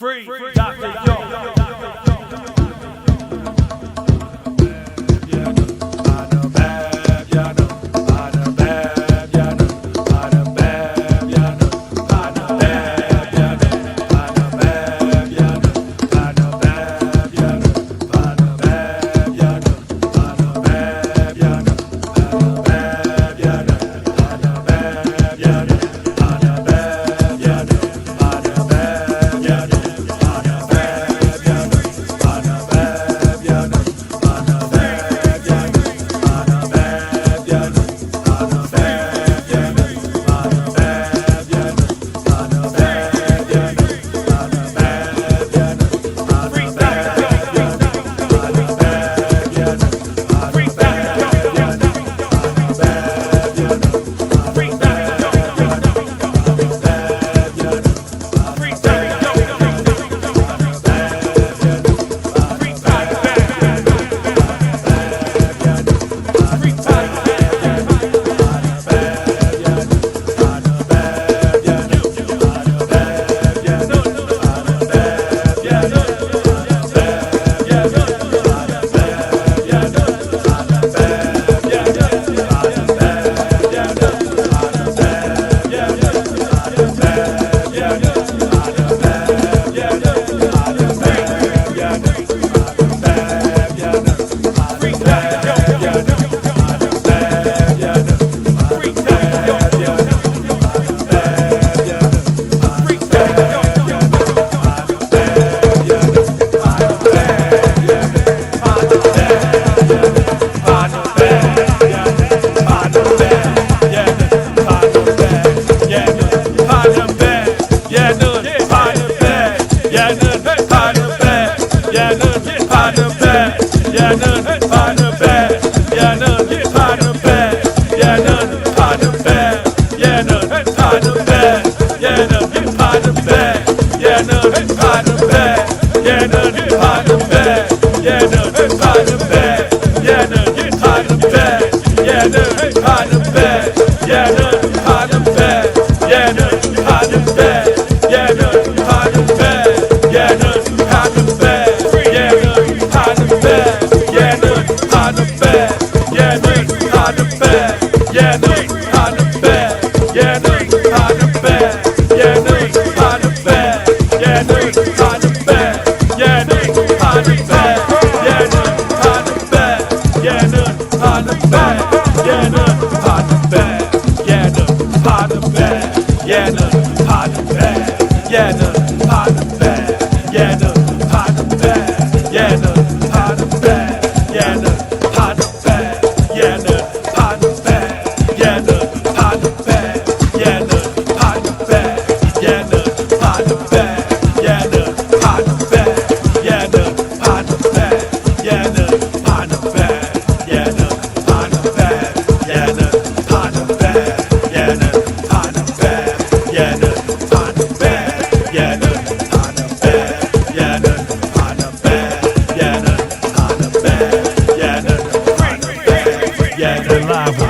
Free, Dr. York.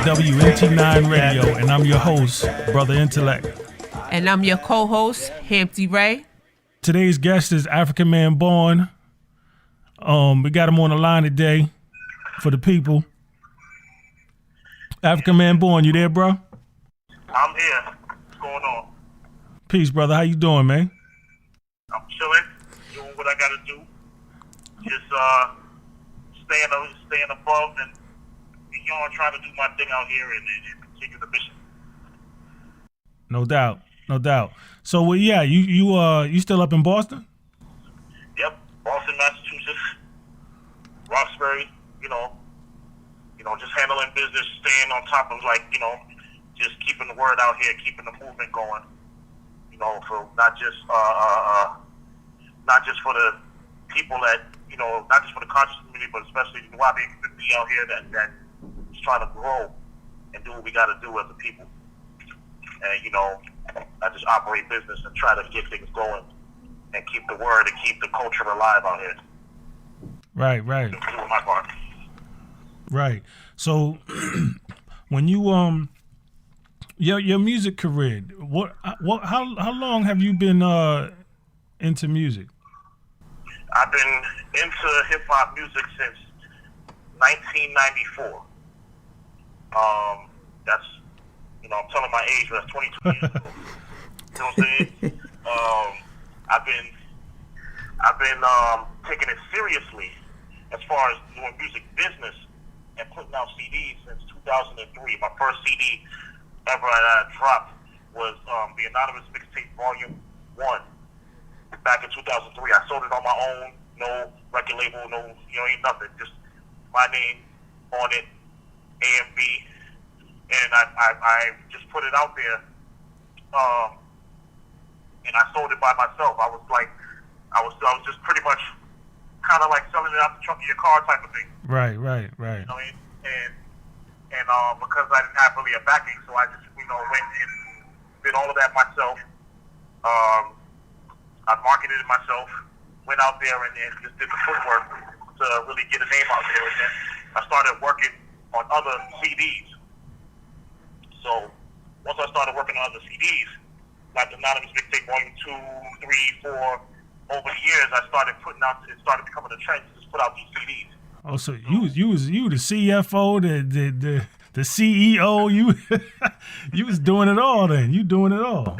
WNT9 Radio, and I'm your host, BR.NTELEK. And I'm your co-host, HAMTI. Today's guest is African Man Born. We got him on the line today for the people. African Man Born, you there, bro? I'm here. What's going on? Peace, brother. How you doing, man? I'm chilling, doing what I gotta do. Just staying above and trying to do my thing out here and continue the mission. No doubt, no doubt. So, well, yeah, you still up in Boston? Yep, Boston, Massachusetts, Roxbury. Just handling business, staying on top of just keeping the word out here, keeping the movement going. For not just for the people that not just for the conscious community, but especially the NUWOP community out here that is trying to grow and do what we got to do as a people. And I just operate business and try to get things going and keep the word and keep the culture alive out here. Right. Doing my part. Right. So when you your music career, how long have you been into music? I've been into hip hop music since 1994. That's, I'm telling my age, but that's 22 years ago. You know what I'm saying? I've been taking it seriously as far as doing music business and putting out CDs since 2003. My first CD ever I dropped was the Anonymous Mixtape Volume 1 back in 2003. I sold it on my own, no record label, no, ain't nothing, just my name on it, A and B, and I just put it out there, and I sold it by myself. I was just pretty much kind of like selling it out the trunk of your car type of thing. Right. You know what I mean? And because I didn't have really a backing, so I just went and did all of that myself. I marketed it myself, went out there and just did the footwork to really get a name out there. And then I started working on other CDs. So once I started working on other CDs, like the Anonymous Mixtape Volume 2, 3, 4, over the years, I started putting out. It started becoming a trend to just put out these CDs. Oh, so you the CFO, the CEO, you was doing it all then. You doing it all.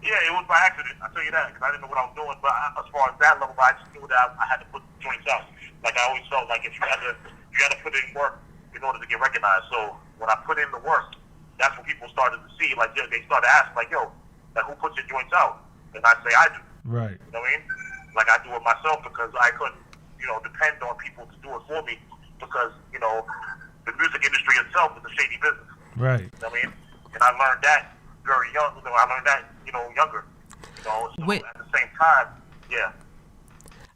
Yeah, it was by accident. I tell you that because I didn't know what I was doing. But as far as that level, I just knew that I had to put joints out. Like I always felt like if you had to put in work in order to get recognized. So when I put in the work, that's when people started to see. Like they started asking, like, yo, like who puts your joints out? And I say I do. Right. You know what I mean? Like I do it myself because I couldn't, depend on people to do it for me because, the music industry itself is a shady business. Right. You know what I mean? And I learned that very young. I learned that, younger. So at the same time, yeah.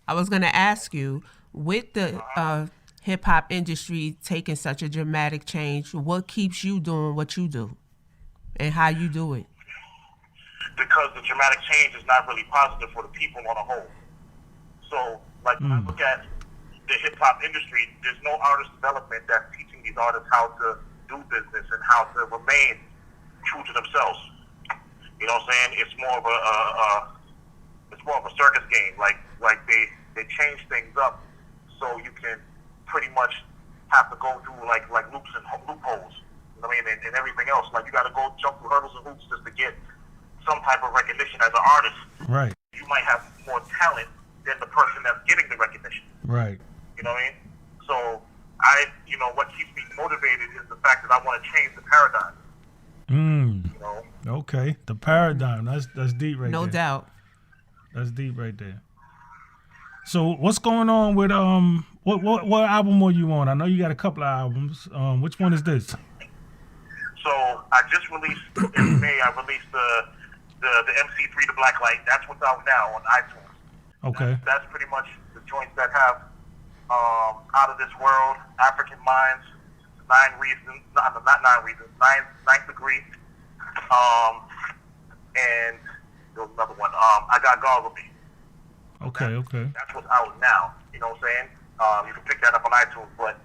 I was going to ask you, with the hip hop industry taking such a dramatic change, what keeps you doing what you do and how you do it? Because the dramatic change is not really positive for the people on a whole. So, like, when I look at the hip-hop industry, there's no artist development that's teaching these artists how to do business and how to remain true to themselves. You know what I'm saying? It's more of a circus game. Like they change things up so you can pretty much have to go through like loops and loopholes. You know what I mean? And everything else. Like you got to go jump through hurdles and hoops just to get some type of recognition as an artist. Right. You might have more talent than the person that's getting the recognition. Right. You know what I mean? So what keeps me motivated is the fact that I want to change the paradigm. Okay. The paradigm. That's deep right there. No doubt. That's deep right there. So what's going on with what album are you on? I know you got a couple of albums. Which one is this? So I just released in May. I released the MC3 The Black Light. That's what's out now on iTunes. Okay. That's pretty much the joints that have Out of This World, African Minds, Ninth Degree, and there was another one. I Got God With Me. Okay. That's what's out now. You know what I'm saying? You can pick that up on iTunes, but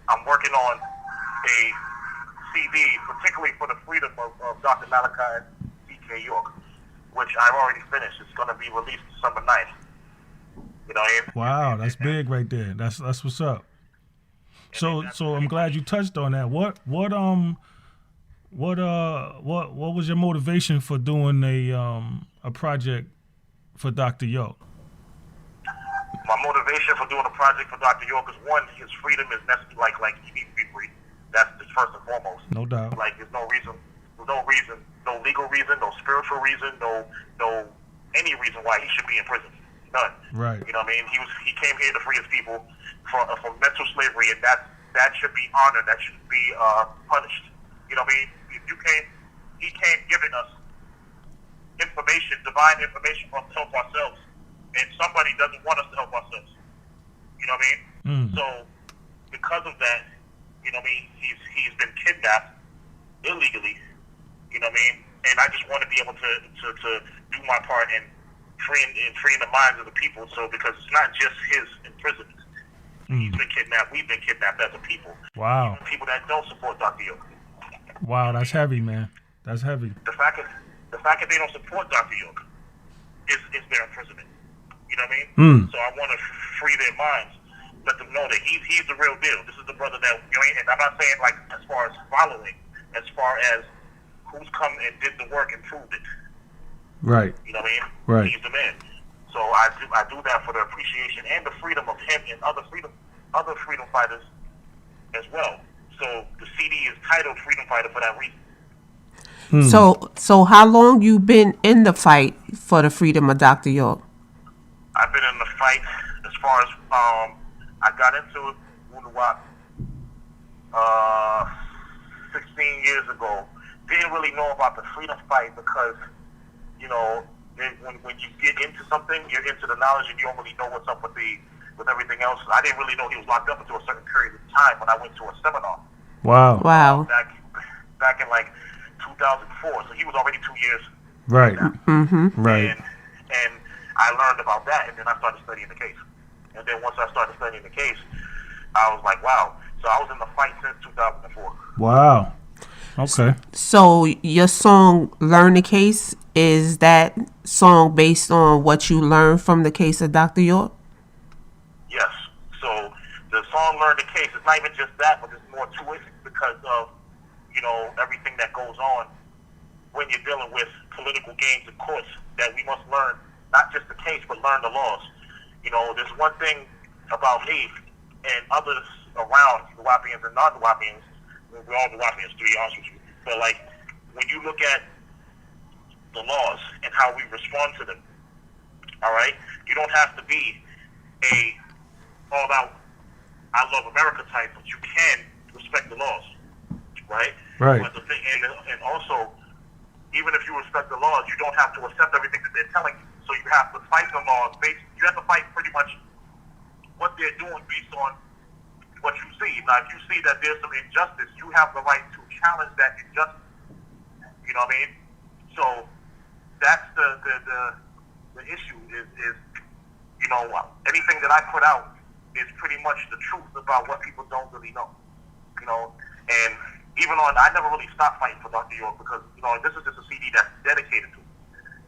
I'm working on a CD, particularly for the freedom of Dr. Malachi and D.R.YORK, which I've already finished. It's going to be released December 9th. You know what I mean? Wow, that's big right there. That's what's up. So I'm glad you touched on that. What was your motivation for doing a project for Dr. York? My motivation for doing a project for Dr. York is one, his freedom is necessary. Like he needs to be free. That's just first and foremost. No doubt. Like there's no legal reason, no spiritual reason, no any reason why he should be in prison. None. Right. You know what I mean? He came here to free his people from mental slavery, and that should be honored. That should be punished. You know what I mean? He came giving us information, divine information for us to help ourselves, and somebody doesn't want us to help ourselves. You know what I mean? So because of that, you know what I mean, he's been kidnapped illegally. You know what I mean? And I just want to be able to do my part in freeing the minds of the people. So because it's not just his imprisonment. He's been kidnapped. We've been kidnapped as a people. Wow. Even people that don't support Dr. York. Wow, that's heavy, man. That's heavy. The fact that they don't support Dr. York is their imprisonment. You know what I mean? So I want to free their minds, let them know that he's the real deal. This is the brother that, you know, and I'm not saying like as far as following, as far as who's come and did the work and proved it. Right. You know what I mean? Right. He's the man. So I do that for the appreciation and the freedom of him and other freedom fighters as well. So the CD is titled Freedom Fighter for that reason. So how long you been in the fight for the freedom of Dr. York? I've been in the fight as far as I got into NUWOP 16 years ago. Didn't really know about the freedom fight because, you know, when you get into something, you're into the knowledge and you don't really know what's up with everything else. I didn't really know he was locked up until a certain period of time when I went to a seminar. Wow. Back in like 2004. So he was already 2 years. Right. Right. And I learned about that, and then I started studying the case. And then once I started studying the case, I was like, wow. So I was in the fight since 2004. Wow. Okay. So your song "Learn the Case," is that song based on what you learned from the case of Dr. York? Yes. So the song "Learn the Case" is not even just that, but there's more to it because of, you know, everything that goes on when you're dealing with political games and courts, that we must learn not just the case, but learn the laws. You know, there's one thing about me and others around NUWOPians and non-NUWOPians. We're all NUWOPians, to be honest with you. But like, when you look at the laws and how we respond to them, all right, you don't have to be a all-out "I love America" type, but you can respect the laws, right? Right. But the thing, and also, even if you respect the laws, you don't have to accept everything that they're telling you. So you have to fight the laws you have to fight pretty much what they're doing based on what you see. Now, if you see that there's some injustice, you have the right to challenge that injustice. You know what I mean? So that's the issue is, you know, anything that I put out is pretty much the truth about what people don't really know. You know, and even I never really stopped fighting for Dr. York because, you know, this is just a CD that's dedicated to him.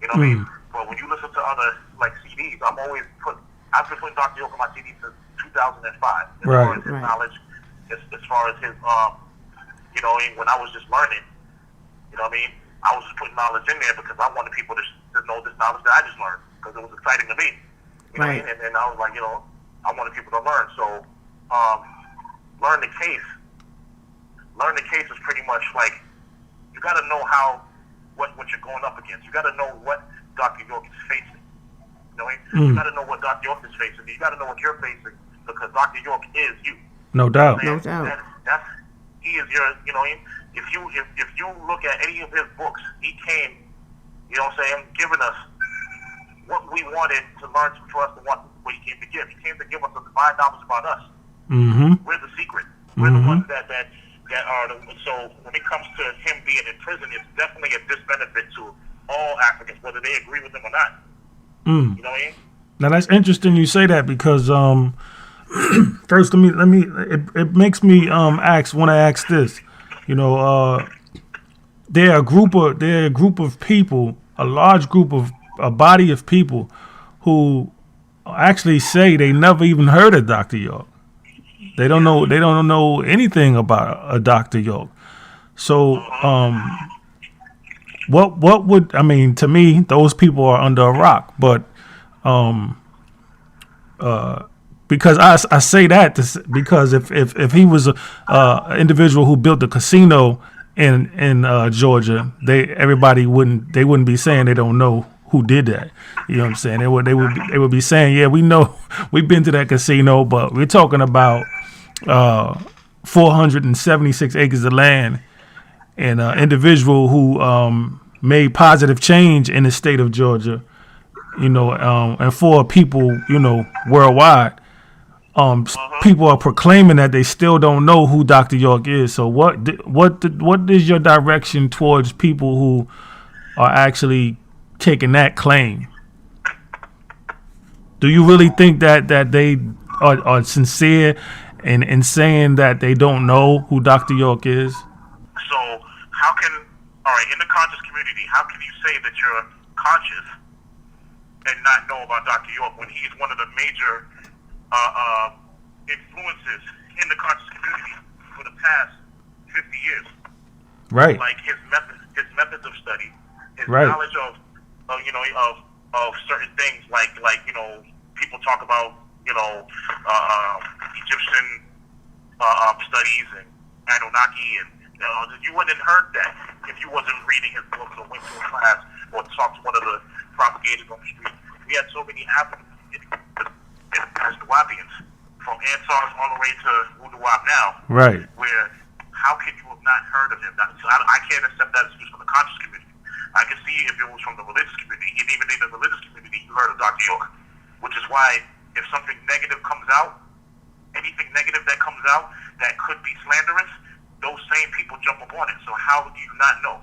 You know what I mean? But when you listen to other like CDs, I've been putting Dr. York on my CD since 2005. As far as his knowledge, as far as his, you know, when I was just learning, you know what I mean? I was just putting knowledge in there because I wanted people to know this knowledge that I just learned because it was exciting to me. You know what I mean? And then I was like, you know, I wanted people to learn. So, learn the case. Learn the case is pretty much like you got to know what you're going up against. You got to know what Dr. York is facing. You know what I mean? You got to know what Dr. York is facing. You got to know what you're facing because Dr. York is you. No doubt. No doubt. He is your. You know what I mean? If you look at any of his books, he came. You know what I'm saying? Giving us what we wanted to learn for us to want what he came to give. He came to give us a divine knowledge about us. We're the secret. We're the ones that are so when it comes to him being in prison, it's definitely a disbenefit to all Africans, whether they agree with him or not. You know what I mean? Now that's interesting you say that because first let me it makes me want to ask this. You know, they're a group of people, a large group of a body of people who actually say they never even heard of Dr. York. They don't know anything about a Dr. York. So, what would I mean? To me, those people are under a rock. But because I say that because if he was a individual who built a casino in Georgia, everybody wouldn't be saying they don't know who did that. You know what I'm saying? They would be saying, yeah, we know, we've been to that casino, but we're talking about 476 acres of land and an individual who made positive change in the state of Georgia, you know, and for people, you know, worldwide. People are proclaiming that they still don't know who Dr. York is. So what is your direction towards people who are actually taking that claim? Do you really think that they are sincere in saying that they don't know who Dr. York is? So how can, all right, in the conscious community, how can you say that you're conscious and not know about Dr. York when he's one of the major influences in the conscious community for the past 50 years. Right. Like his methods of study, his Right. knowledge of certain things, like people talk about Egyptian studies and Anunnaki, and you wouldn't have heard that if you wasn't reading his books or went to a class or talked to one of the propagators on the street. We had so many Africans as NUWOPians, from Ansars all the way to NUWOP now. Right. Where how can you have not heard of him? So I can't accept that as just from the conscious community. I can see if it was from the religious community, and even in the religious community, you heard of Dr. York, which is why if something negative comes out, anything negative that comes out that could be slanderous, those same people jump up on it. So how do you not know?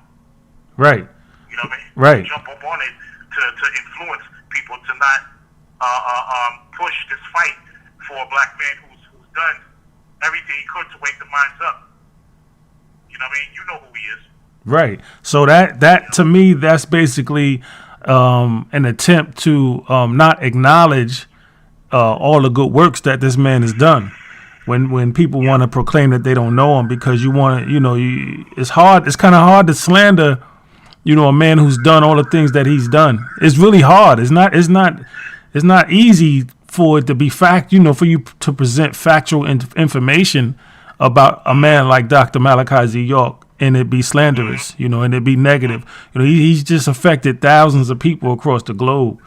Right. You know what I mean? Right. Jump up on it to influence people to not push this fight for a black man who's done everything he could to wake the minds up. You know what I mean? You know who he is. Right. So that to me, that's basically an attempt to not acknowledge all the good works that this man has done. When people want to proclaim that they don't know him, because you want to, it's hard. It's kind of hard to slander, a man who's done all the things that he's done. It's really hard. It's not easy for it to be fact. For you to present factual information about a man like Dr. Malachi Z.YORK, and it be slanderous, and it be negative. He's just affected thousands of people across the globe.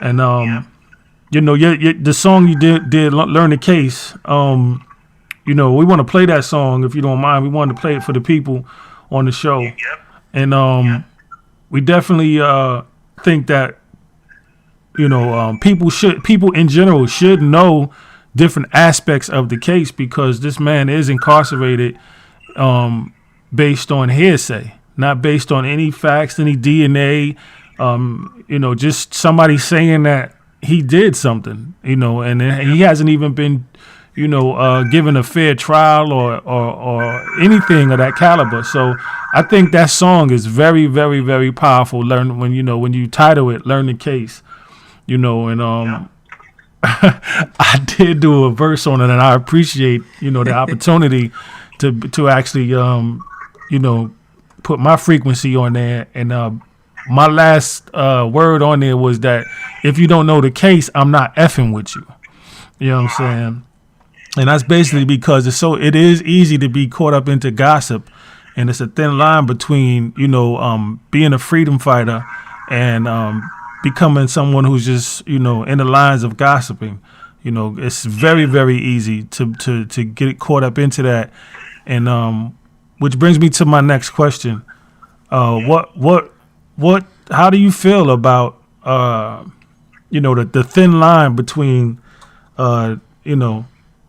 And, the song you did Learn the Case, we want to play that song, if you don't mind. We wanted to play it for the people on the show. Yep. And we definitely think that, people in general should know different aspects of the case, because this man is incarcerated based on hearsay, not based on any facts, any DNA, just somebody saying that he did something, and he hasn't even been, given a fair trial or anything of that caliber. So I think that song is very, very, very powerful. When you title it "Learn the Case," and I did do a verse on it, and I appreciate the opportunity to actually put my frequency on there. And my last word on there was that if you don't know the case, I'm not effing with you. You know what I'm saying? And that's basically because it is easy to be caught up into gossip, and it's a thin line between being a freedom fighter and becoming someone who's just in the lines of gossiping. It's very, very easy to get caught up into that. And which brings me to my next question. How do you feel about the thin line between the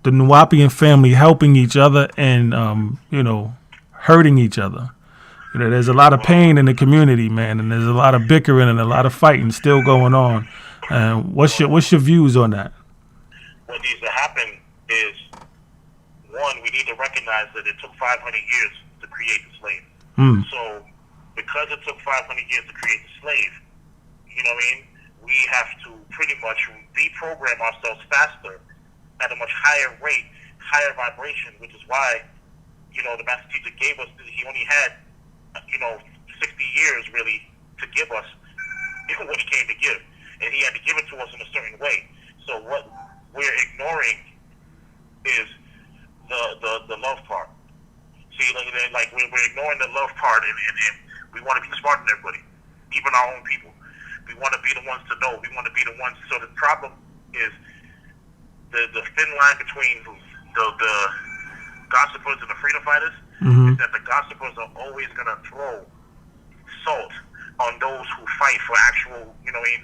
NUWOPian family helping each other and hurting each other? There's a lot of pain in the community, man, and there's a lot of bickering and a lot of fighting still going on. What's your views on that? What needs to happen is, one, we need to recognize that it took 500 years to create the slave. So because it took 500 years to create the slave, we have to pretty much deprogram ourselves faster at a much higher rate, higher vibration, which is why, the master teacher gave us, he only had, 60 years really to give us what he came to give. And he had to give it to us in a certain way. So what we're ignoring is the love part. See, like we're ignoring the love part, and we want to be smart than everybody, even our own people. We want to be the ones to know. We want to be the ones. So the problem is the thin line between the gossipers and the freedom fighters is that the gossipers are always going to throw salt on those who fight for actual,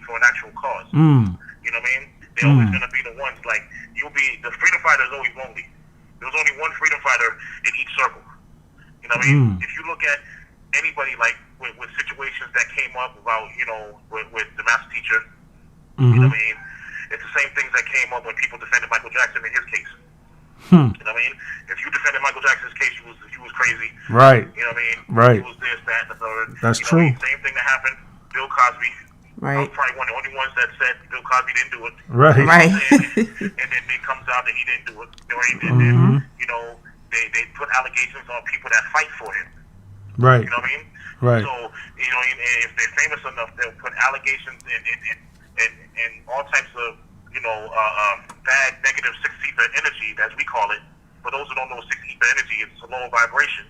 for an actual cause. You know what I mean? They're always going to be the ones, like, the freedom fighter is always lonely. There's only one freedom fighter in each circle. You know what I mean? If you look at anybody, like, with situations that came up about, with the master teacher, you know what I mean? It's the same things that came up when people defended Michael Jackson in his case. You know what I mean? If you defended Michael Jackson's case, you was crazy. Right. You know what I mean? Right. It was this, that, and the third. That's true. Same thing that happened. Bill Cosby. Right. I'm probably one of the only ones that said Bill Cosby didn't do it. Right. Right. And then it comes out that he didn't do it. And then, you know, they put allegations on people that fight for him. Right. You know what I mean? Right. So, you know, and if they're famous enough, they'll put allegations and all types of, you know, bad, negative six-ether energy, as we call it. For those who don't know six-ether energy, it's a low vibration,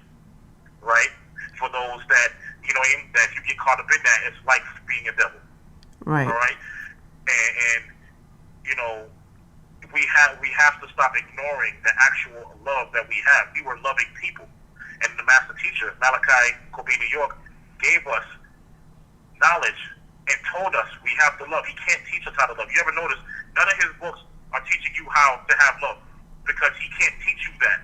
right? For those that, you know, that if you get caught up in that, it's like being a devil. Right. All right? And you know, we have to stop ignoring the actual love that we have. We were loving people. And the master teacher, Malachi D.R.YORK, gave us knowledge and told us we have to love. He can't teach us how to love. You ever notice none of his books are teaching you how to have love, because he can't teach you that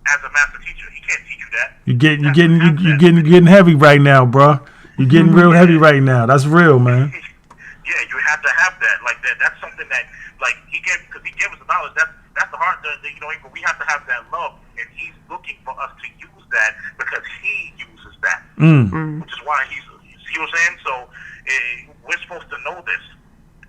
as a master teacher. He can't teach you that. You're getting heavy right now, bro. You're getting real heavy right now. That's real, man. Yeah, you have to have that. Like that. That's something that, like, he gave us the knowledge. That's the heart. You know, but we have to have that love, and he's looking for us to use that because he uses that, which is why he's. You see what I'm saying? So we're supposed to know this,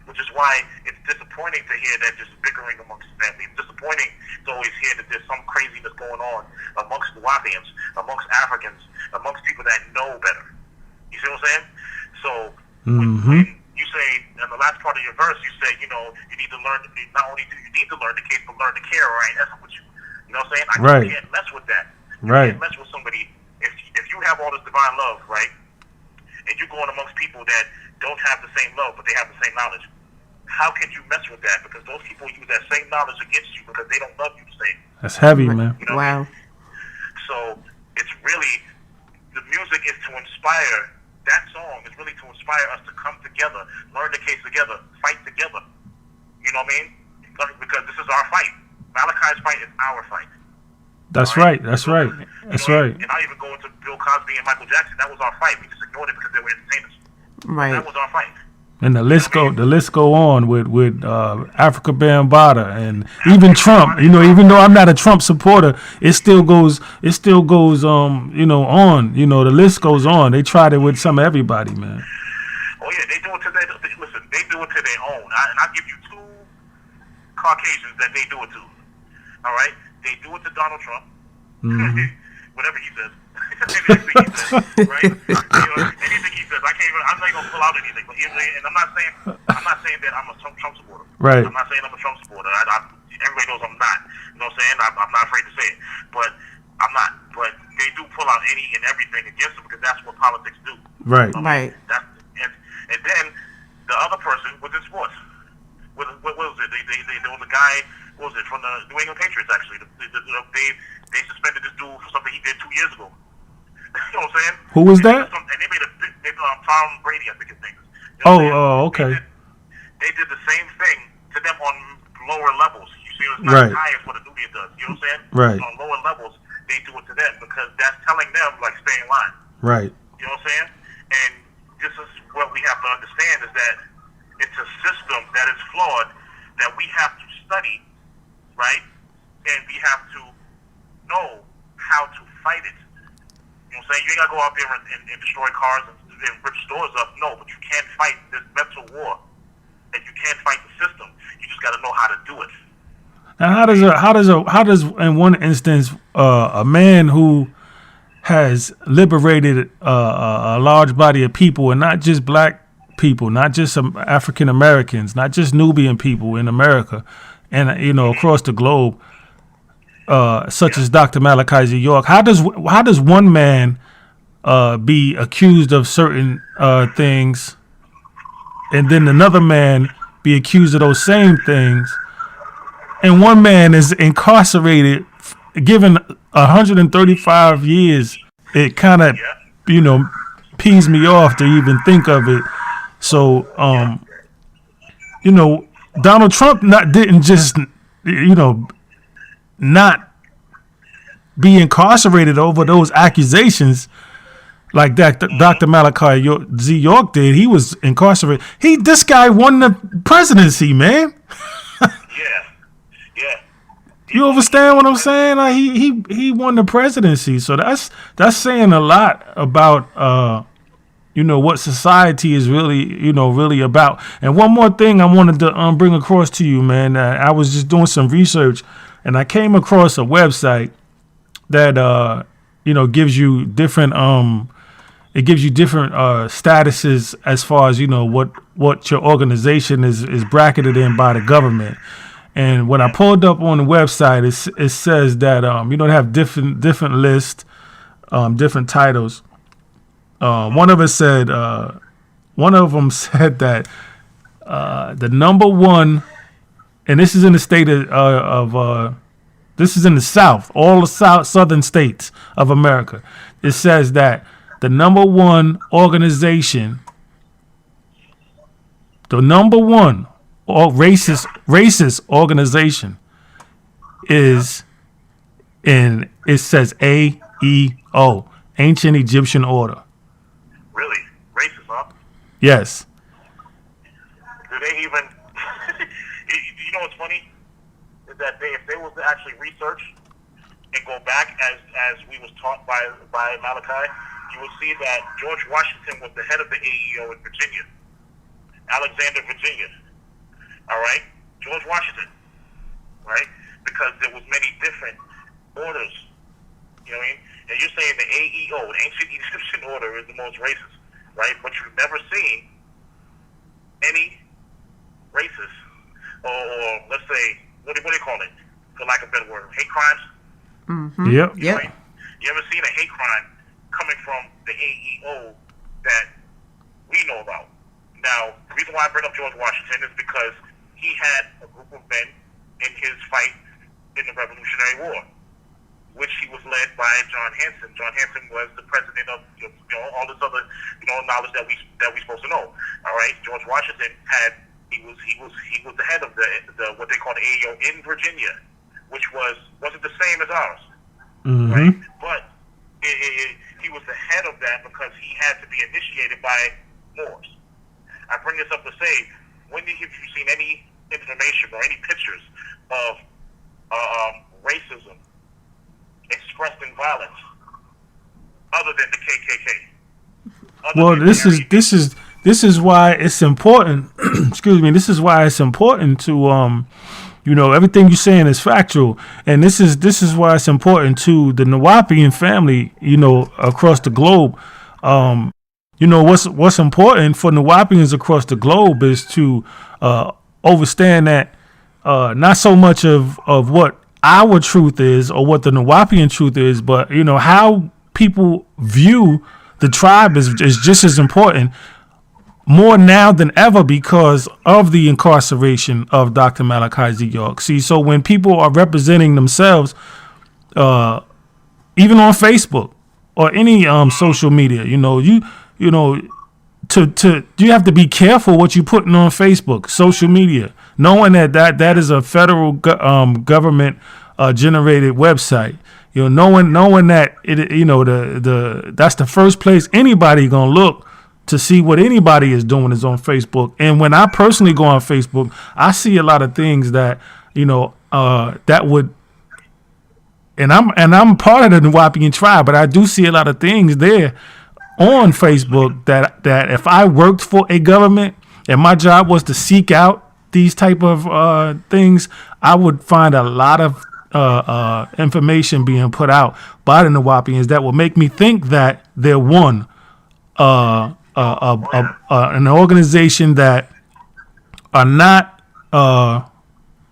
which is why it's disappointing to hear that there's bickering amongst family. It's disappointing to always hear that there's some craziness going on amongst NUWOPians, amongst Africans, amongst people that know better. You see what I'm saying? So when you say in the last part of your verse, you say, you know, you need to learn. Not only do you need to learn the case, but learn to care. Right? That's what you know what I'm saying? Right. You can't mess with that. You Right. can't mess with somebody if you have all this divine love, right? And you're going amongst people that don't have the same love, but they have the same knowledge. How can you mess with that? Because those people use that same knowledge against you because they don't love you the same. That's heavy, man. You know Wow. what I mean? So it's really, the music is to inspire. That song is really to inspire us to come together, learn the case together, fight together. You know what I mean? Because this is our fight. Malachi's fight is our fight. That's right. That's right. That's You know, right. And I even go into Bill Cosby and Michael Jackson. That was our fight. We just ignored it because they were entertainers. Right. That was our fight. And the list go on with Africa Bambaataa and even Trump. You know, even though I'm not a Trump supporter, it still goes you know, on. You know, the list goes on. They tried it with some everybody, man. Oh yeah, they do it to their listen. They do it to their own. And I'll give you two Caucasians that they do it to. All right, they do it to Donald Trump. Whatever he says. Anything he says, right? You know, anything he says, I'm not gonna pull out anything. But and I'm not saying that I'm a Trump supporter. Right. I'm not saying I'm a Trump supporter. Everybody knows I'm not. You know what I'm saying? I'm not afraid to say it. But I'm not. But they do pull out any and everything against him because that's what politics do. Right. Right. And then the other person was in sports. What was it? There was a guy. What was it, from the New England Patriots? Actually, they suspended this dude for something he did 2 years ago. You know what I'm saying? Who was that? And they made Tom Brady, I think his name is. You know Oh, okay. They did the same thing to them on lower levels. You see, it's not Right. as high as what a Nubian does. You know what I'm saying? Right. On lower levels, they do it to them because that's telling them, like, stay in line. Right. You know what I'm saying? And this is what we have to understand is that it's a system that is flawed that we have to study, right? And we have to know how to fight it. You know what I'm saying? You ain't got to go out there and destroy cars and rip stores up. No, but you can't fight this mental war. And you can't fight the system. You just got to know how to do it. Now, how does in one instance a man who has liberated a large body of people, and not just black people, not just some African Americans, not just Nubian people in America, and you know across the globe, such as Dr. Malachi Z.YORK, how does one man be accused of certain things, and then another man be accused of those same things, and one man is incarcerated, given 135 years? It kind of, you know, pees me off to even think of it. So, you know, Donald Trump didn't just, you know, not be incarcerated over those accusations like that Dr. Malachi Z.YORK did. He was incarcerated. This guy won the presidency, man. Yeah. You understand what I'm saying? Like he won the presidency. So that's saying a lot about what society is really, really about. And one more thing I wanted to bring across to you, man. I was just doing some research, and I came across a website that gives you different statuses as far as what your organization is bracketed in by the government. And when I pulled up on the website, it says that they have different lists, different titles. One of them said that the number one, and this is in the state of this is in the South, all the southern states of America. It says that the number one organization, the number one racist organization is in, it says A.E.O, Ancient Egyptian Order. Really? Racist, huh? Yes. Do they even... you know what's funny? Is that if they was to actually research and go back as we was taught by Malachi, you will see that George Washington was the head of the A.E.O in Virginia. Alexander, Virginia. All right? George Washington. Right? Because there was many different orders. You know what I mean? And you're saying the A.E.O, the Ancient Egyptian Order, is the most racist, right? But you've never seen any racist, or let's say, what do you call it, for lack of a better word, hate crimes? Mm-hmm. Yep. You know, you ever seen a hate crime coming from the A.E.O that we know about? Now, the reason why I bring up George Washington is because he had a group of men in his fight in the Revolutionary War, which he was led by John Hanson. John Hanson was the president of all this other knowledge that we supposed to know. All right, George Washington he was the head of the what they call the A.E.O in Virginia, which wasn't the same as ours, right? But he was the head of that because he had to be initiated by Moors. I bring this up to say, when have you seen any information or any pictures of racism expressed in violence other than the KKK? Well, this is why it's important. Excuse me. This is why it's important to everything you're saying is factual, and this is why it's important to the NUWOPian family, across the globe. What's important for NUWOPians across the globe is to understand that not so much of what our truth is or what the NUWOPian truth is, but how people view the tribe is just as important, more now than ever, because of the incarceration of Dr. Malachi Z.YORK. See, so when people are representing themselves, even on Facebook or any social media, you have to be careful what you're putting on Facebook, social media, knowing that is a federal government generated website. Knowing that that's the first place anybody gonna look to see what anybody is doing is on Facebook. And when I personally go on Facebook, I see a lot of things that that would. And I'm part of the NUWOPian tribe, but I do see a lot of things there on Facebook that if I worked for a government and my job was to seek out these type of things, I would find a lot of information being put out by the NUWOPians that will make me think that they're an organization that are not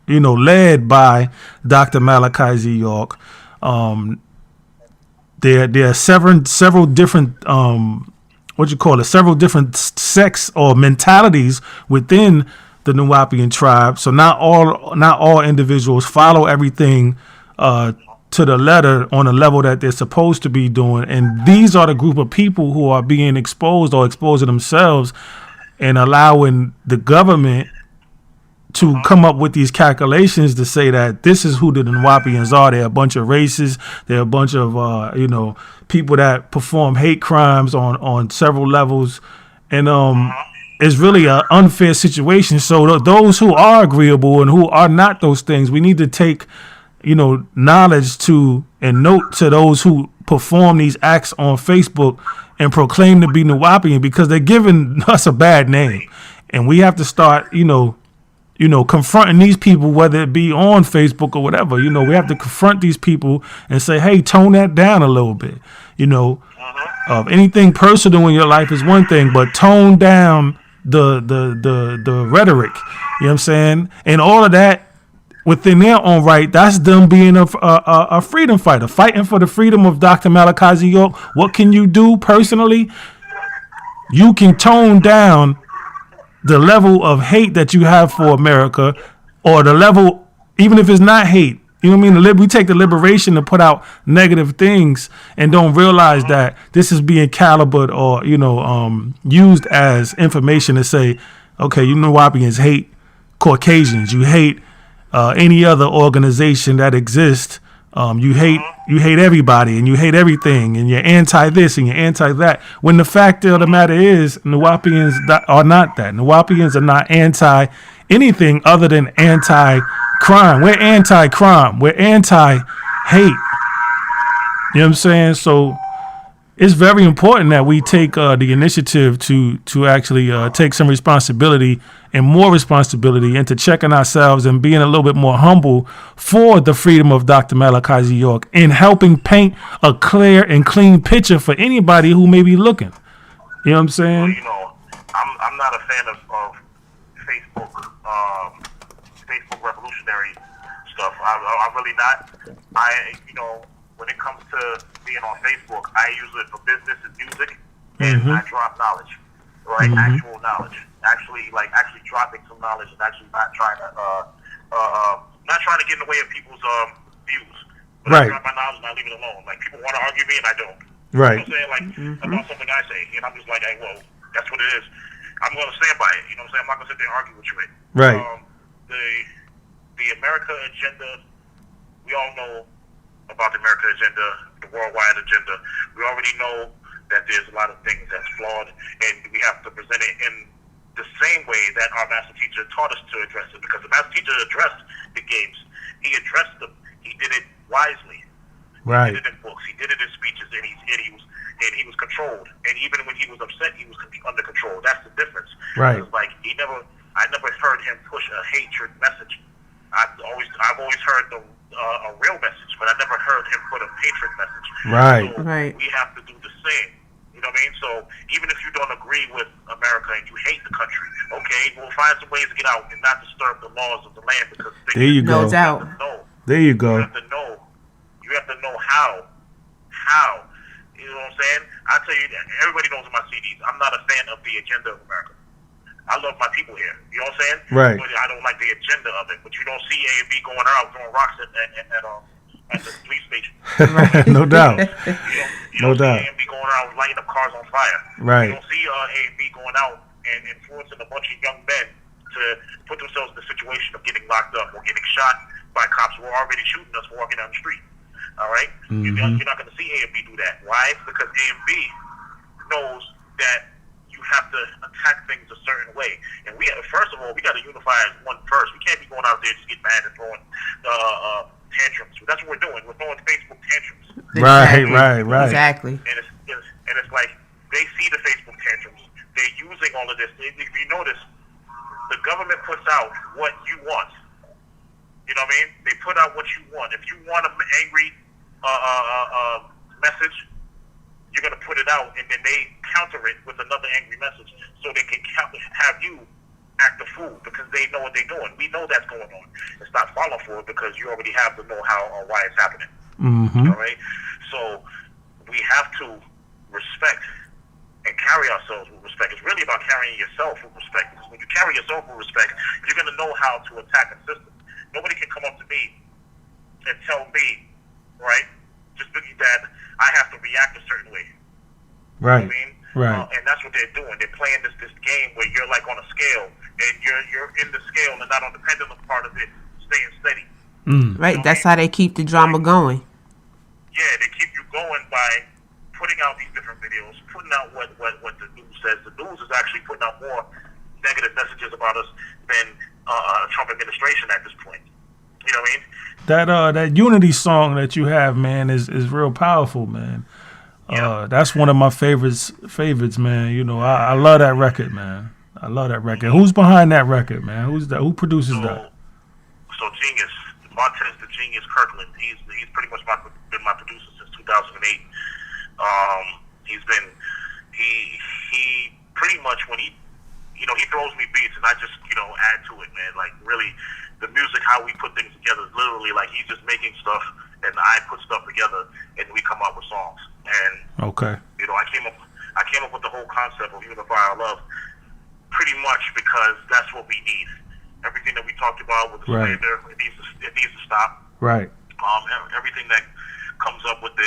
led by Dr. Malachi Z.YORK. There are several different several different sects or mentalities within the NUWOPian tribe. So not all individuals follow everything to the letter on the level that they're supposed to be doing. And these are the group of people who are being exposed or exposing themselves and allowing the government to come up with these calculations to say that this is who the NUWOPians are. They're a bunch of racists. They're a bunch of, people that perform hate crimes on several levels. And it's really an unfair situation. So those who are agreeable and who are not those things, we need to take, knowledge to and note to those who perform these acts on Facebook and proclaim to be NUWOPian, because they're giving us a bad name, and we have to start, confronting these people, whether it be on Facebook or whatever. We have to confront these people and say, hey, tone that down a little bit. Anything personal in your life is one thing, but tone down the rhetoric. You know what I'm saying? And all of that within their own right, that's them being a freedom fighter, fighting for the freedom of Dr. Malachi Z.YORK. What can you do personally? You can tone down the level of hate that you have for America, or the level, even if it's not hate. You know what I mean? We take the liberation to put out negative things and don't realize that this is being calibered or, used as information to say, okay, you NUWOPians hate Caucasians. You hate any other organization that exists. You hate everybody, and you hate everything, and you're anti this and you're anti that. When the fact of the matter is, NUWOPians are not that. NUWOPians are not anti anything other than anti-crime. We're anti-crime. We're anti-hate. You know what I'm saying? So it's very important that we take the initiative to actually take some responsibility and more responsibility into checking ourselves and being a little bit more humble for the freedom of Dr. Malachi Z.YORK, and helping paint a clear and clean picture for anybody who may be looking. You know what I'm saying? Well, I'm not a fan of Facebook, Facebook revolutionary stuff. I'm really not. When it comes to being on Facebook, I use it for business and music, and I drop knowledge, right? Actual knowledge, actually dropping some knowledge, and actually not trying to get in the way of people's views. But I drop my knowledge and I leave it alone. Like, people want to argue me and I don't. Right. You know what I'm saying? Like, about something I say, and I'm just like, hey, well, that's what it is. I'm going to stand by it. You know what I'm saying? I'm not going to sit there and argue with you. Right. The America agenda, we all know about the America agenda, the worldwide agenda. We already know that there's a lot of things that's flawed, and we have to present it in the same way that our master teacher taught us to address it, because the master teacher addressed the games. He addressed them. He did it wisely. Right. He did it in books. He did it in speeches, and he was controlled. And even when he was upset, he was under control. That's the difference. Right. It's like I never heard him push a hatred message. I've always heard a real message, but I never heard him put a hatred message. Right. So we have to do the same. You know what I mean? So even if you don't agree with America and you hate the country, okay, we'll find some ways to get out and not disturb the laws of the land, because there you go. No doubt. There you go. You have to know how. You know what I'm saying? I tell you, everybody knows in my CDs, I'm not a fan of the agenda of America. I love my people here. You know what I'm saying? Right. But I don't like the agenda of it. But you don't see A and B going out throwing rocks at the police station. Right. No doubt. You don't see A and B going around lighting up cars on fire. Right. You don't see A and B going out and influencing a bunch of young men to put themselves in the situation of getting locked up or getting shot by cops who are already shooting us for walking down the street. All right? You're not going to see A and B do that. Why? Because A and B knows that you have to attack things a certain way. And first of all, we got to unify as one first. We can't be going out there just getting mad and throwing tantrums. That's what we're doing. We're throwing Facebook tantrums. Right. Exactly. And it's like they see the Facebook tantrums. They're using all of this. If you notice, the government puts out what you want. You know what I mean? They put out what you want. If you want an angry message, you're going to put it out, and then they counter it with another angry message, so they can have you act a fool, because they know what they're doing. We know that's going on. It's not falling for it, because you already have the know-how on why it's happening. All right? So we have to respect and carry ourselves with respect. It's really about carrying yourself with respect, because when you carry yourself with respect, you're going to know how to attack a system. Nobody can come up to me and tell me, right, just that I have to react a certain way. Right. You know what I mean? Right. And that's what they're doing. They're playing this game where you're like on a scale, and you're in the scale and not on the pendulum part of it, staying steady. Right. That's how they keep the drama going. Yeah, they keep you going by putting out these different videos, putting out what the news says. The news is actually putting out more negative messages about us than Trump administration at this point. You know what I mean? That Unity song that you have, man, is real powerful, man. Yeah. That's one of my favorites, man. You know, I love that record, man. I love that record. Who's behind that record, man? Who produces that? So Genius, Montez the Genius Kirkland. He's pretty much been my producer since 2008. He's been he pretty much when he throws me beats and I just add to it, man. Like really, the music, how we put things together, is literally like he's just making stuff and I put stuff together and we come up with songs. And okay, I came up with the whole concept of Unify Our Love pretty much because that's what we need. Everything that we talked about with the slander, it needs to stop. Right. Everything that comes up with the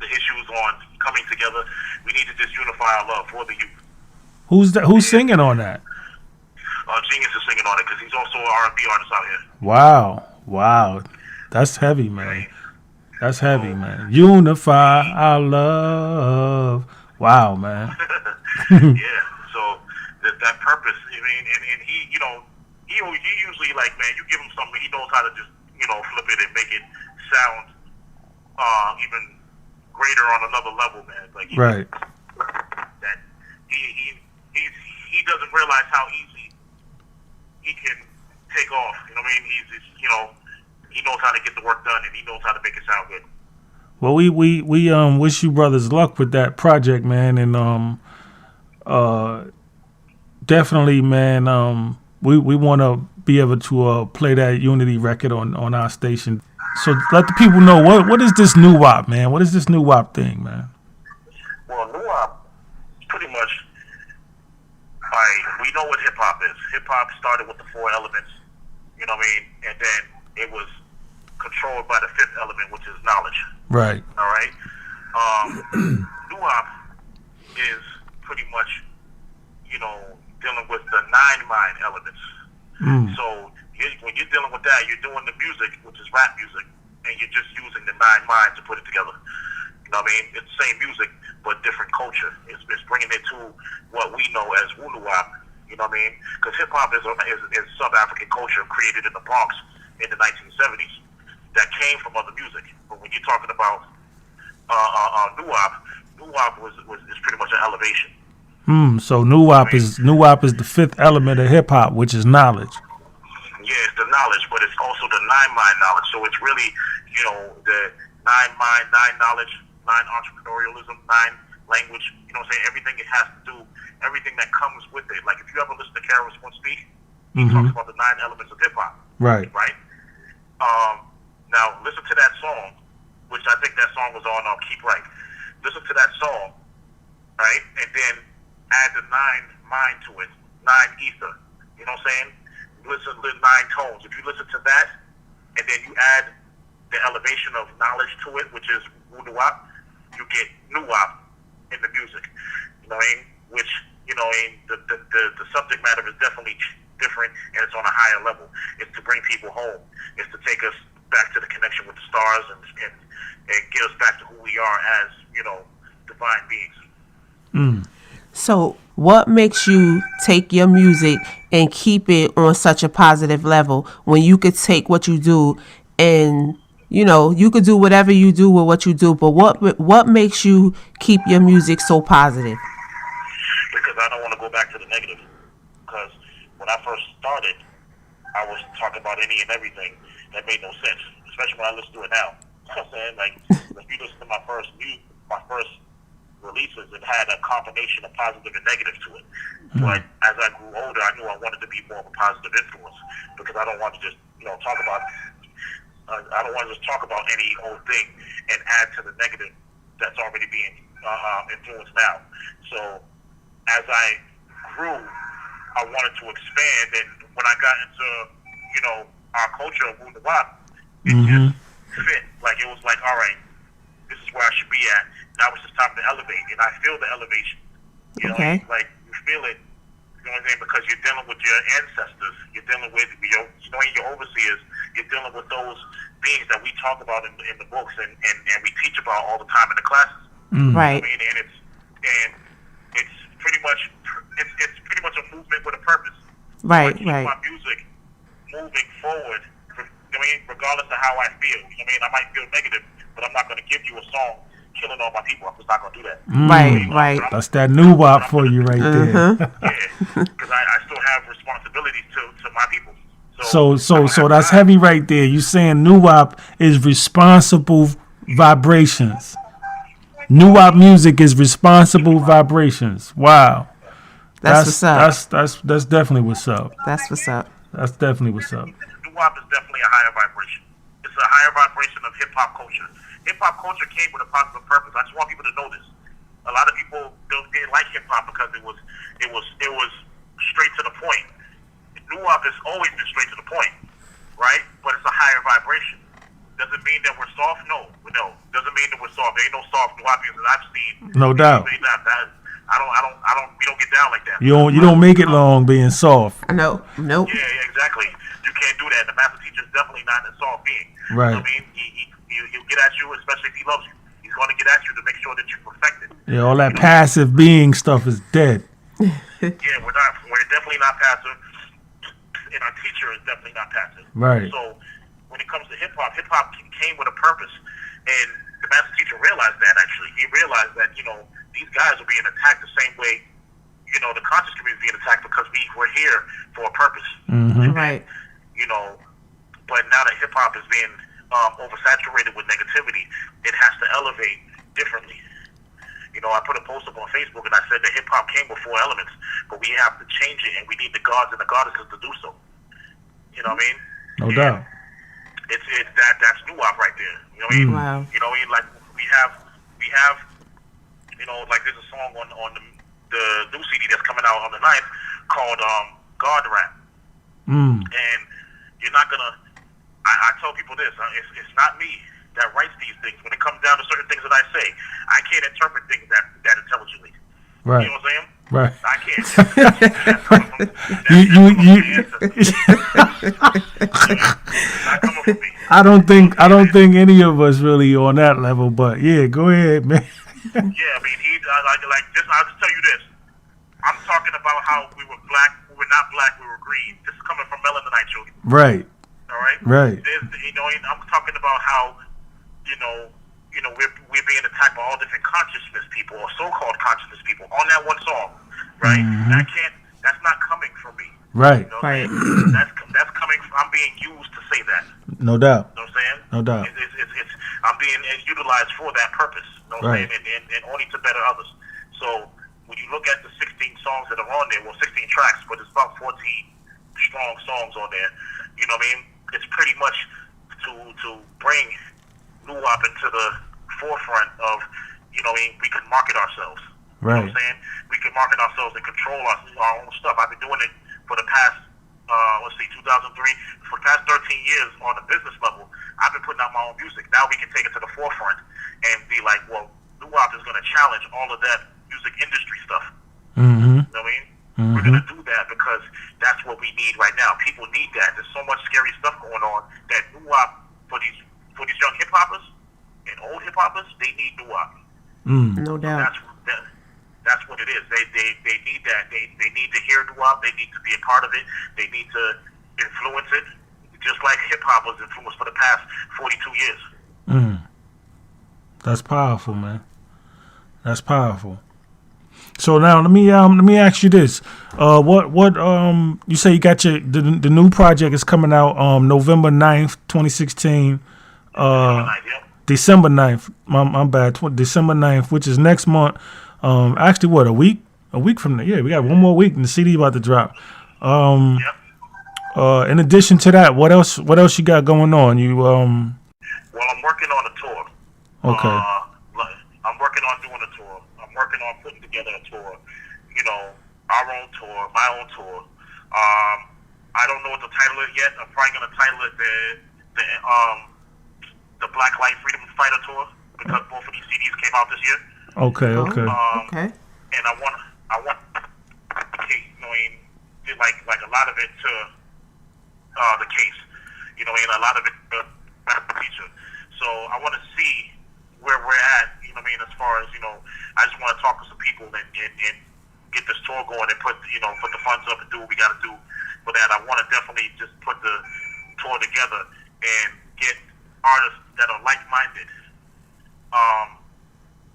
issues on coming together, we need to just unify our love for the youth. Who's singing on that? Genius is singing on it because he's also an R&B artist out here. Wow, that's heavy, man. That's heavy, man. Unify our love. Wow, man. Yeah. So that purpose. I mean, and he, he usually like, man, you give him something, he knows how to just flip it and make it sound even greater on another level, man. Like right. That he doesn't realize how easy he can take off. You know what I mean? He's he knows how to get the work done and he knows how to make it sound good. Well, we wish you brothers luck with that project, man, and definitely, man, we want to be able to play that Unity record on our station. So let the people know what is this NUWOP, man? What is this NUWOP thing, man? Well, NUWOP pretty much, we know what hip hop is. Hip hop started with the 4 elements, you know what I mean, and then it was controlled by the 5th element, which is knowledge. Right. All right. NUWOP is pretty much, dealing with the 9 mind elements. So when you're dealing with that, you're doing the music, which is rap music, and you're just using the 9 mind to put it together. You know what I mean? It's the same music, but different culture. It's bringing it to what we know as WNTELEK. You know what I mean? Because hip hop is South African culture created in the Bronx in the 1970s that came from other music. But when you're talking about NUWOP is pretty much an elevation. So NUWOP is the 5th element of hip hop, which is knowledge. Yeah, it's the knowledge, but it's also the 9 mind knowledge. So it's really, the 9 mind, 9 knowledge, 9 entrepreneurialism, 9 language. You know what I'm saying? Everything it has to do, everything that comes with it. Like if you ever listen to Karis One Speak, he talks about the 9 elements of hip hop. Right. Right. Now listen to that song, which I think that song was on Keep Right. Listen to that song, right, and then add the 9 mind to it, 9 ether. You know what I'm saying? Listen to 9 tones. If you listen to that, and then you add the elevation of knowledge to it, which is WNTELEK, you get NUWOP in the music. You know what I mean? Which, the subject matter is definitely different, and it's on a higher level. It's to bring people home. It's to take us back to the connection with the stars and get us back to who we are as, divine beings. So what makes you take your music and keep it on such a positive level when you could take what you do and, you could do whatever you do with what you do, but what makes you keep your music so positive? Because I don't want to go back to the negative. Because when I first started, I was talking about any and everything that made no sense, especially when I listen to it now. You know what I'm saying? Like, if you listen to my first releases, it had a combination of positive and negative to it. But as I grew older, I knew I wanted to be more of a positive influence because I don't want to just, talk about. I don't want to just talk about any old thing and add to the negative that's already being influenced now. So as I grew, I wanted to expand, and when I got into, our culture of WNTELEK, it just fit. Like it was like, all right, this is where I should be at. Now it's just time to elevate, and I feel the elevation. You know, like you feel it. You know what I'm saying? Because you're dealing with your ancestors. You're dealing with your overseers. You're dealing with those beings that we talk about in the books and we teach about all the time in the classes. Right. I mean, and it's pretty much a movement with a purpose. Right. So I keep my music moving forward regardless of how I feel. You know what I mean? I might feel negative, but I'm not going to give you a song killing all my people. I'm just not going to do that. Right. That's that NUWOP for you right there. Yeah, because I still have responsibilities to my people. So that's heavy right there. You saying NUWOP is responsible vibrations. NUWOP music is responsible vibrations. Wow. That's what's up. That's definitely what's up. That's what's up. That's definitely what's up. NUWOP is definitely a higher vibration. It's a higher vibration of hip hop culture. Hip hop culture came with a positive purpose. I just want people to know this. A lot of people didn't like hip hop because it was straight to the point. NUWOP has always been straight to the point, right? But it's a higher vibration. Doesn't mean that we're soft. No. Doesn't mean that we're soft. There ain't no soft NUWOPians that I've seen. No doubt. We don't get down like that. You don't make it long being soft. Nope. Yeah, exactly. You can't do that. The master teacher is definitely not a soft being. Right. You know what I mean, he'll get at you, especially if he loves you. He's going to get at you to make sure that you perfect it. Yeah, all that passive being stuff is dead. Yeah, we're definitely not passive, and our teacher is definitely not passive. Right. So when it comes to hip hop came with a purpose, and the master teacher realized that. Actually, he realized that these guys are being attacked the same way the conscious community is being attacked because we're here for a purpose. Mm-hmm. Right. But now that hip hop is being oversaturated with negativity, it has to elevate differently. I put a post up on Facebook and I said that hip hop came before elements, but we have to change it, and we need the gods and the goddesses to do so. You know what I mean? No doubt. That's NUWOP right there. You know what I mean? Wow. You know what I mean? Like we have like there's a song on the new CD that's coming out on the 9th called God Rap. And you're not gonna. I tell people this. It's not me that writes these things. When it comes down to certain things that I say, I can't interpret things that intelligently. Right. You know what I'm saying? Right. I can't. Not coming from me. I don't think any of us really on that level, but yeah, go ahead, man. Yeah, I mean, like this. I'll just tell you this. I'm talking about how we were black. We were not black. We were green. This is coming from Melanite children. Right. All right. Right. I'm talking about how we're being attacked by all different consciousness people or so-called consciousness people on that one song, right? Mm-hmm. That's not coming from me. Right. Right. That's coming from, I'm being used to say that. No doubt. You know what I'm saying? No doubt. It's I'm being utilized for that purpose. You know what I'm saying? And only to better others. So when you look at the 16 songs that are on there, 16 tracks, but it's about 14 strong songs on there. You know what I mean? It's pretty much to bring NUWOP into the forefront of, we can market ourselves. Right. You know what I'm saying? We can market ourselves and control our own stuff. I've been doing it for the past, 2003, for the past 13 years on a business level. I've been putting out my own music. Now we can take it to the forefront and be like, well, NUWOP is going to challenge all of that music industry stuff. Mm-hmm. You know what I mean? Mm-hmm. We're going to do that because that's what we need right now. People need that. There's so much scary stuff going on that NUWOP, for these young hip-hoppers and old hip-hoppers, they need NUWOP. No doubt. That's what it is. They need that. They need to hear NUWOP. They need to be a part of it. They need to influence it, just like hip-hop was influenced for the past 42 years. That's powerful, man. That's powerful. So now let me ask you this: what you say you got the new project is coming out November 9th, 2016. December 9th. My bad. December 9th, which is next month. Actually, what, a week from now? Yeah, we got one more week and the CD about to drop. In addition to that, what else you got going on? Well, I'm working on a tour. Okay. I'm working on doing a tour. I'm working on putting together a tour. Our own tour, my own tour. I don't know what to title it yet. I'm probably gonna title it the Black Light Freedom Fighter Tour because both of these CDs came out this year. Okay. Okay. And I want like a lot of it to the case. A lot of it to the teacher. So I want to see where we're at. As far as I just want to talk to some people and get this tour going and put the funds up and do what we got to do for that. I want to definitely just put the tour together and get artists that are like-minded on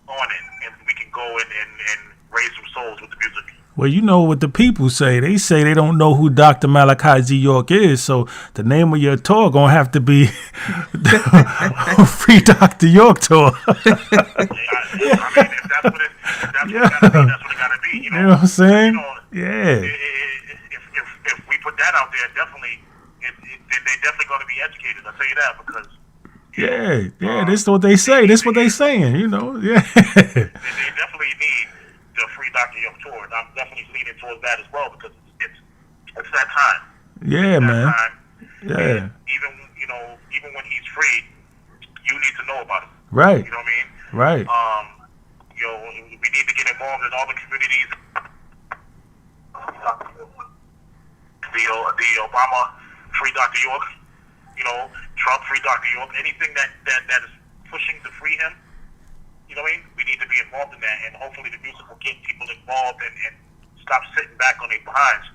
it, and we can go and raise some souls with the music. Well, you know what the people say. They say they don't know who Dr. Malachi Z.YORK is, so the name of your tour gonna have to be Free Dr. York Tour. I mean, if that's what it gotta be. You know what I'm saying? If we put that out there, definitely, they're definitely gonna be educated. I'll tell you that, because this is what they say. This is what they saying. You know, they definitely need the Free Dr. York Tour, and I'm definitely leaning towards that as well, because it's that time. Yeah, man. Time. Yeah. And even when he's free, you need to know about it. Right. You know what I mean? Right. We need to get involved in all the communities. The Obama Free Dr. York, Trump Free Dr. York, anything that is pushing to free him. You know what I mean? We need to be involved in that, and hopefully the music will get people involved and stop sitting back on their behinds.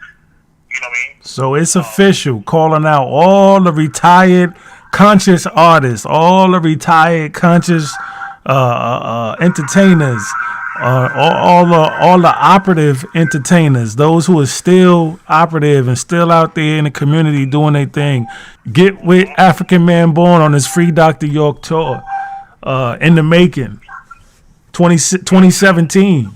You know what I mean? So it's official, calling out all the retired conscious artists, all the retired conscious entertainers, all the operative entertainers, those who are still operative and still out there in the community doing their thing. Get with African Man Born on his Free Dr. York tour in the making. 2017.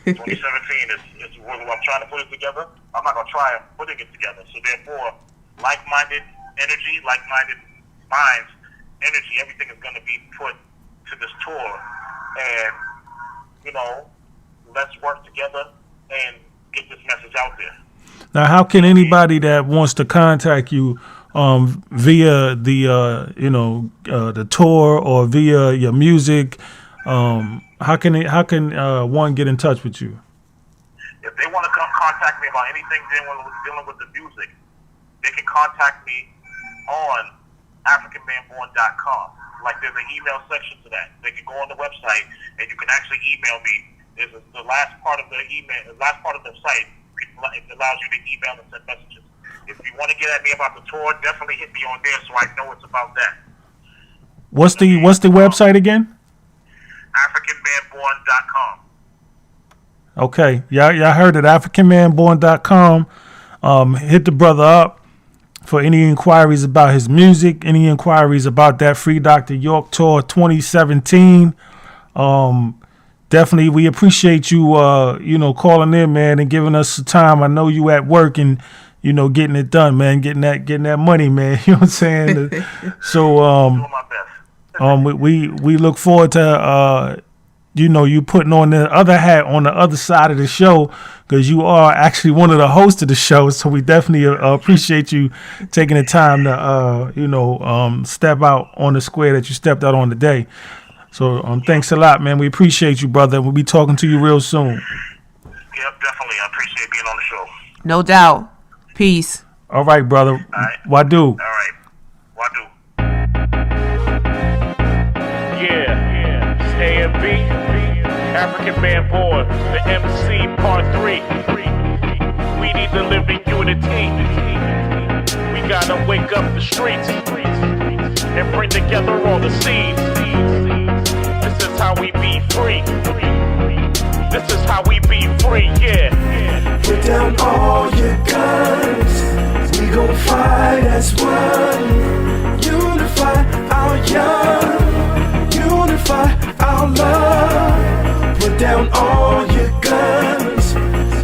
2017 is when I'm trying to put it together. I'm not going to try and putting it together. So therefore, like-minded energy, like-minded minds, energy, everything is going to be put to this tour. And, let's work together and get this message out there. Now, how can anybody that wants to contact you via the tour or via your music, how can one get in touch with you? If they want to contact me about anything dealing with the music, they can contact me on AfricanManBorn.com. Like, there's an email section to that. They can go on the website and you can actually email me. There's the last part of the email, the last part of the site. It allows you to email and send messages. If you want to get at me about the tour, definitely hit me on there so I know it's about that. What's the website again? AfricanManBorn.com. Okay, y'all heard it. AfricanManBorn.com. Hit the brother up for any inquiries about his music, any inquiries about that Free Dr. York Tour 2017. Definitely, we appreciate you, calling in, man, and giving us some time. I know you at work and, getting it done, man, getting that money, man. You know what I'm saying? So, doing my best. we look forward to, you putting on the other hat on the other side of the show, because you are actually one of the hosts of the show. So we definitely appreciate you taking the time to, step out on the square that you stepped out on today. So thanks a lot, man. We appreciate you, brother. We'll be talking to you real soon. Yep, definitely. I appreciate being on the show. No doubt. Peace. All right, brother. All right. Wadu. All right. Wadu. Yeah. It's A and B. African Man Born. The MC Part 3. We need to live in unity. We gotta wake up the streets and bring together all the seeds. This is how we be free. This is how we be free, yeah. Put down all your guns. We gon' fight as one. Unify our young. Unify our love. Put down all your guns.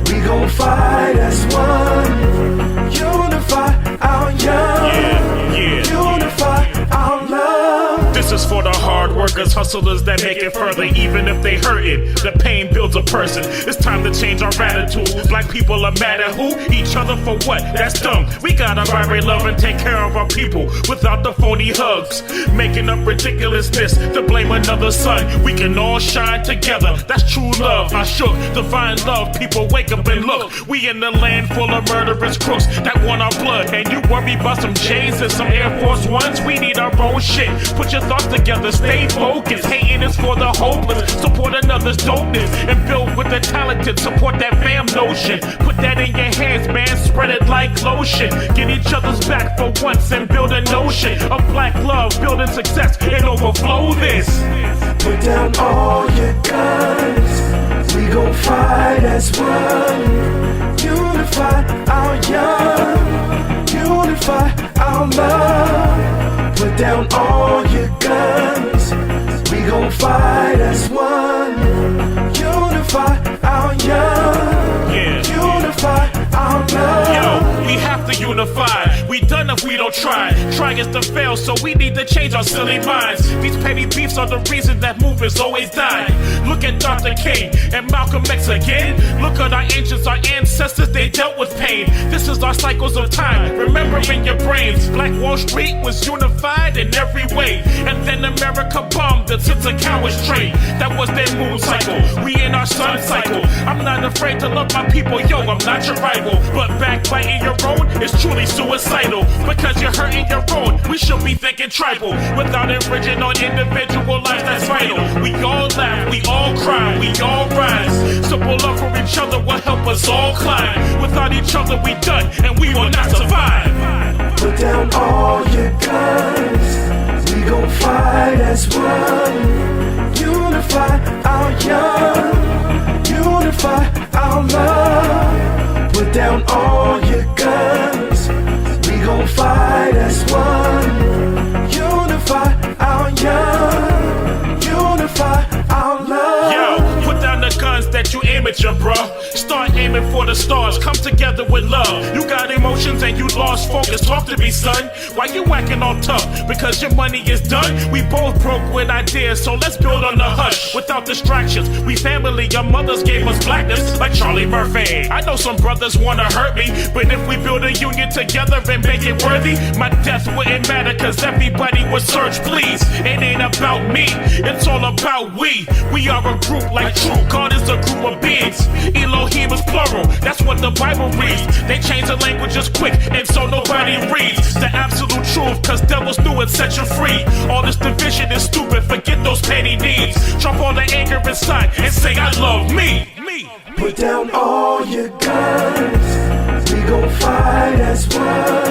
We gon' fight as one. Unify our young. Unify our love. This is for the hard workers, hustlers that make it further, even if they hurtin'. The pain builds a person. It's time to change our attitude. Black people are mad at who? Each other for what? That's dumb. We gotta vibrate love and take care of our people without the phony hugs. Making up ridiculousness to blame another son. We can all shine together. That's true love. I shook. Divine love. People wake up and look. We in the land full of murderous crooks that want our blood. And you worry about some J's and some Air Force Ones? We need our own shit. Put your thoughts together. Stay focus. Hating is for the hopeless. Support another's dopeness and build with the talented. Support that fam notion. Put that in your hands, man. Spread it like lotion. Get each other's back for once and build a notion of black love, building success and overflow this. Put down all your guns. We gon' fight as one. Unify our young. Unify our love. Put down all your guns. We gon' fight as one. Unify our young. Unify our love. Yo, we have to unify. We done if we don't try. Trying is to fail, so we need to change our silly minds. These petty beefs are the reason that movements always die. Look at Dr. King and Malcolm X again. Look at our ancients, our ancestors, they dealt with pain. This is our cycles of time. Remember in your brains, Black Wall Street was unified in every way. And then America bombed the Tits of Cowards trade. That was their moon cycle. We in our sun cycle. I'm not afraid to love my people, yo, I'm not your rival. But backbiting your own is truly suicidal. Because you're hurting your own, we should be thinking tribal. Without infringing on individual lives, that's vital. We all laugh, we all cry, we all rise. Simple love for each other will help us all climb. Without each other we done, and we will not survive. Put down all your guns. We gon' fight as one. Unify our young. Unify our love. Put down all your guns. We gon' fight as one. Unify our young. Unify our love. Yo, put down the guns that you aim at your bro. Start aiming for the stars, come together with love. You got emotions and you lost focus. Talk to me, son. Why you acting all tough? Because your money is done? We both broke with ideas, so let's build on the hush. Without distractions, we family. Your mothers gave us blackness like Charlie Murphy. I know some brothers wanna hurt me, but if we build a union together and make it worthy, my death wouldn't matter, cause everybody would search, please. It ain't about me, it's all about we. We are a group like true. God is a group of beings. Elohim is plural, that's what the Bible reads. They change the languages quick, and so nobody reads the absolute truth, cause devils knew it set you free. All this division is stupid, forget those petty needs. Drop all the anger inside and say I love me. Put down all your guns. We gon' fight as one.